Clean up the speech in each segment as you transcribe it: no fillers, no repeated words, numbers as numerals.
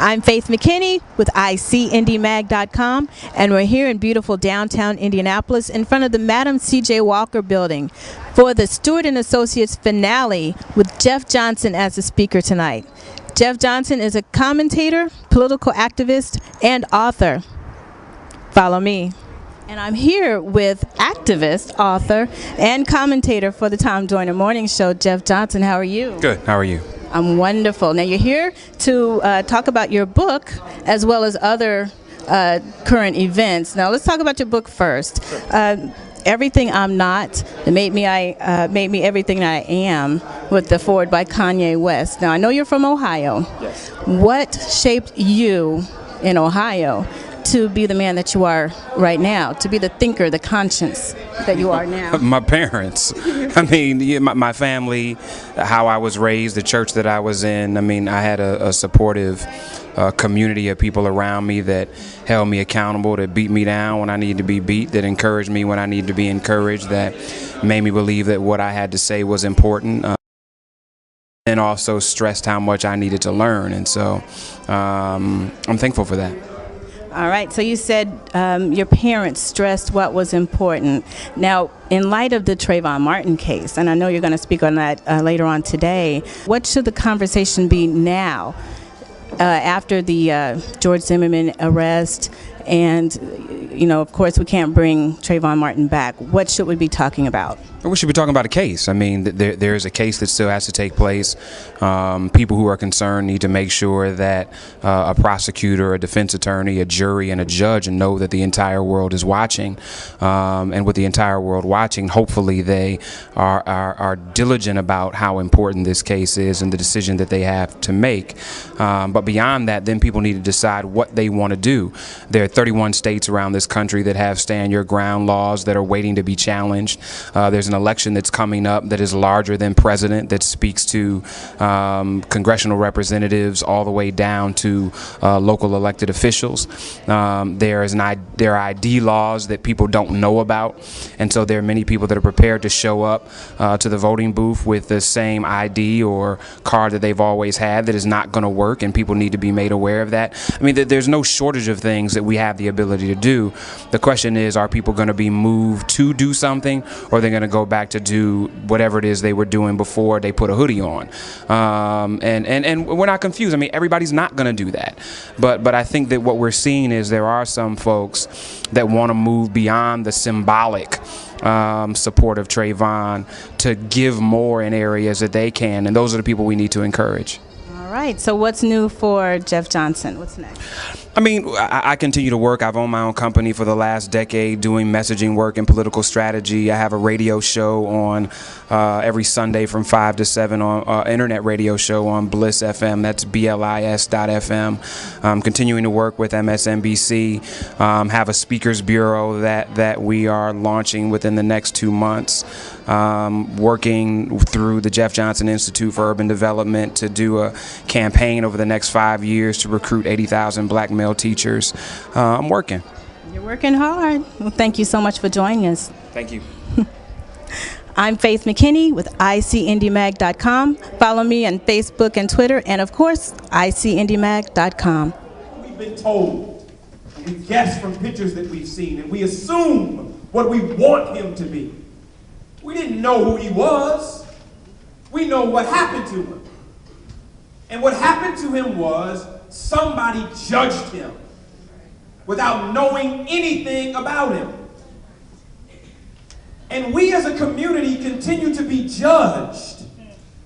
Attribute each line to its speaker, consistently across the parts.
Speaker 1: I'm Faith McKinney with ICIndyMag.com, and we're here in beautiful downtown Indianapolis in front of the Madam C.J. Walker building for the Steward Associates finale with Jeff Johnson as the speaker tonight. Jeff Johnson is a commentator, political activist, and author. Follow me. And I'm here with activist, author, and commentator for the Tom Joyner Morning Show, Jeff Johnson. How are you?
Speaker 2: Good. How are you?
Speaker 1: I'm wonderful. Now, you're here to talk about your book as well as other current events. Now, let's talk about your book first. Everything I'm Not, that made me everything I am, with the foreword by Kanye West. Now, I know you're from Ohio.
Speaker 2: Yes.
Speaker 1: What shaped you in Ohio to be the man that you are right now, to be the thinker, the conscience that you are now?
Speaker 2: My parents. I mean, my family, how I was raised, the church that I was in. I mean, I had a supportive community of people around me that held me accountable, that beat me down when I needed to be beat, that encouraged me when I needed to be encouraged, that made me believe that what I had to say was important. And also stressed how much I needed to learn. And so I'm thankful for that.
Speaker 1: All right, so you said your parents stressed what was important. Now, in light of the Trayvon Martin case, and I know you're going to speak on that later on today, what should the conversation be now after the George Zimmerman arrest? And, you know, of course, we can't bring Trayvon Martin back. What should we be talking about?
Speaker 2: We should be talking about a case. I mean, there is a case that still has to take place. People who are concerned need to make sure that a prosecutor, a defense attorney, a jury, and a judge know that the entire world is watching. And with the entire world watching, hopefully they are diligent about how important this case is and the decision that they have to make. But beyond that, then people need to decide what they want to do. There are 31 states around this country that have stand your ground laws that are waiting to be challenged. There's an election that's coming up that is larger than president, that speaks to congressional representatives all the way down to local elected officials. There are ID laws that people don't know about, and so there are many people that are prepared to show up to the voting booth with the same ID or card that they've always had that is not going to work, and people need to be made aware of that. I mean, there's no shortage of things that we have the ability to do. The question is, are people going to be moved to do something, or are they going to go back to do whatever it is they were doing before they put a hoodie on? And we're not confused. I mean, everybody's not going to do that. But I think that what we're seeing is there are some folks that want to move beyond the symbolic support of Trayvon to give more in areas that they can, and those are the people we need to encourage.
Speaker 1: All right, so what's new for Jeff Johnson? What's next?
Speaker 2: I mean, I continue to work. I've owned my own company for the last decade doing messaging work and political strategy. I have a radio show on every Sunday from 5 to 7 on internet radio show on Bliss FM. That's BLIS.FM. I'm continuing to work with MSNBC. Have a speakers bureau that we are launching within the next 2 months. Working through the Jeff Johnson Institute for Urban Development to do a campaign over the next 5 years to recruit 80,000 black male teachers. I'm working.
Speaker 1: You're working hard. Well, thank you so much for joining us.
Speaker 2: Thank you.
Speaker 1: I'm Faith McKinney with ICIndyMag.com. Follow me on Facebook and Twitter, and of course, ICIndyMag.com.
Speaker 3: We've been told, we guess from pictures that we've seen, and we assume what we want him to be. We didn't know who he was. We know what happened to him. And what happened to him was somebody judged him without knowing anything about him. And we as a community continue to be judged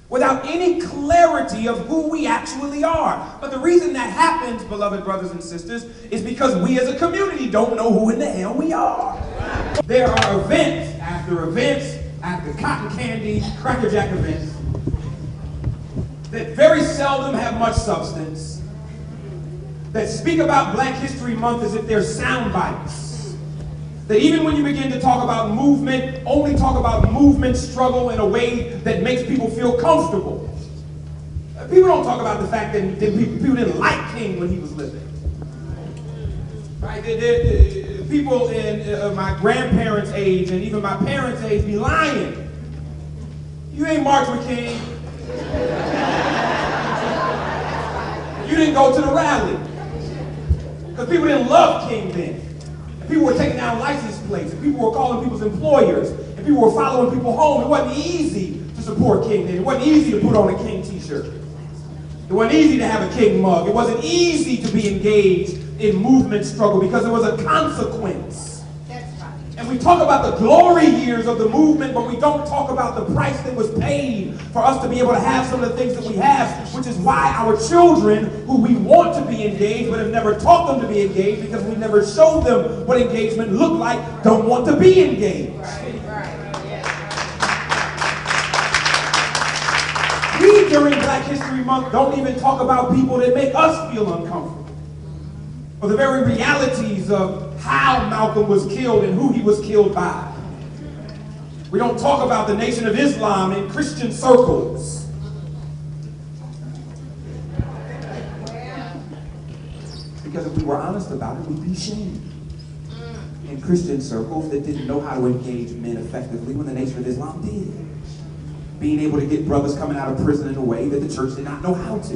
Speaker 3: without any clarity of who we actually are. But the reason that happens, beloved brothers and sisters, is because we as a community don't know who in the hell we are. There are events after cotton candy, Cracker Jack events that very seldom have much substance, that speak about Black History Month as if they're sound bites, that even when you begin to talk about movement, only talk about movement struggle in a way that makes people feel comfortable. People don't talk about the fact that people didn't like King when he was living. Right? People in my grandparents' age and even my parents' age be lying. You ain't marched with King. You didn't go to the rally. Because people didn't love King then. And people were taking down license plates. And people were calling people's employers. And people were following people home. It wasn't easy to support King then. It wasn't easy to put on a King t-shirt. It wasn't easy to have a King mug. It wasn't easy to be engaged in movement struggle because there was a consequence. And we talk about the glory years of the movement, but we don't talk about the price that was paid for us to be able to have some of the things that we have, which is why our children, who we want to be engaged but have never taught them to be engaged because we never showed them what engagement looked like, don't want to be engaged. We, during Black History Month, don't even talk about people that make us feel uncomfortable, or the very realities of how Malcolm was killed and who he was killed by. We don't talk about the Nation of Islam in Christian circles. Because if we were honest about it, we'd be shamed. In Christian circles that didn't know how to engage men effectively when the Nation of Islam did. Being able to get brothers coming out of prison in a way that the church did not know how to.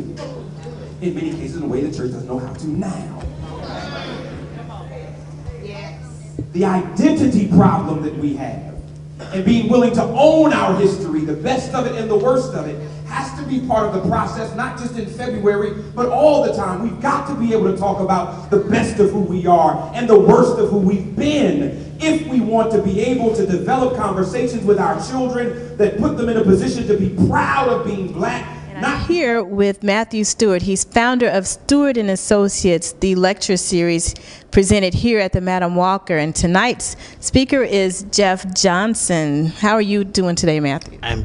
Speaker 3: In many cases, in a way the church doesn't know how to now. The identity problem that we have, and being willing to own our history, the best of it and the worst of it, has to be part of the process, not just in February, but all the time. We've got to be able to talk about the best of who we are and the worst of who we've been if we want to be able to develop conversations with our children that put them in a position to be proud of being Black.
Speaker 1: I'm here with Matthew Steward. He's founder of Steward Associates, the lecture series presented here at the Madam Walker. And tonight's speaker is Jeff Johnson. How are you doing today, Matthew?
Speaker 4: I'm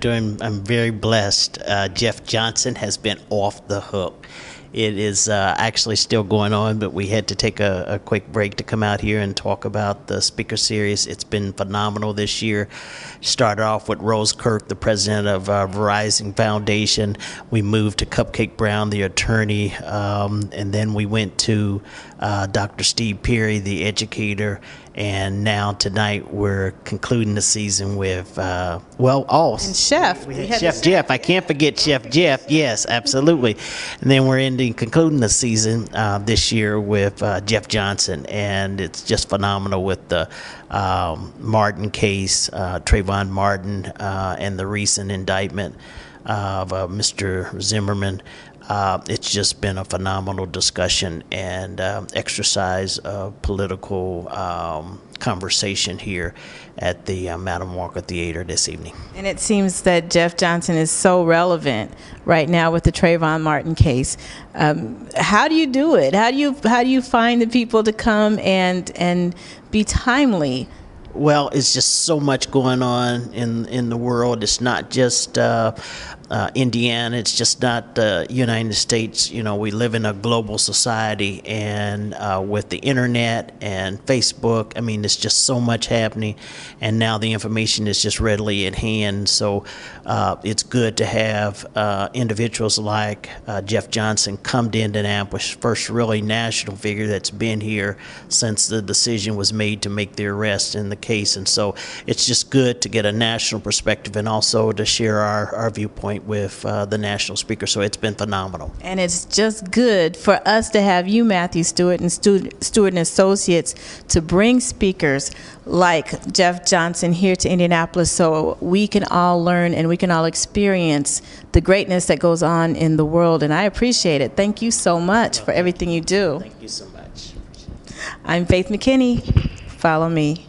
Speaker 4: very blessed. Jeff Johnson has been off the hook. It is actually still going on, but we had to take a quick break to come out here and talk about the speaker series. It's been phenomenal this year. Started off with Rose Kirk, the president of Verizon Foundation. We moved to Cupcake Brown, the attorney, and then we went to Dr. Steve Perry, the educator. And now tonight we're concluding the season with,
Speaker 1: and Chef.
Speaker 4: We had Chef Jeff. I can't forget Chef Jeff. Yes, absolutely. And then we're concluding the season this year with Jeff Johnson. And it's just phenomenal with the Martin case, Trayvon Martin, and the recent indictment of Mr. Zimmerman. It's just been a phenomenal discussion and exercise of political conversation here at the Madam Walker Theater this evening.
Speaker 1: And it seems that Jeff Johnson is so relevant right now with the Trayvon Martin case. How do you do it? How do you find the people to come and be timely?
Speaker 4: Well, it's just so much going on in the world. It's not just Indiana. It's just not the United States. You know, we live in a global society, and with the internet and Facebook, I mean, there's just so much happening, and now the information is just readily at hand. So it's good to have individuals like Jeff Johnson come to Indianapolis, first really national figure that's been here since the decision was made to make the arrest in the case. And so it's just good to get a national perspective and also to share our viewpoint with the national speaker. So it's been phenomenal.
Speaker 1: And it's just good for us to have you, Matthew Steward, and Steward Associates to bring speakers like Jeff Johnson here to Indianapolis so we can all learn and we can all experience the greatness that goes on in the world. And I appreciate it. Thank you so much for everything you do.
Speaker 4: Thank you so much.
Speaker 1: I'm Faith McKinney. Follow me.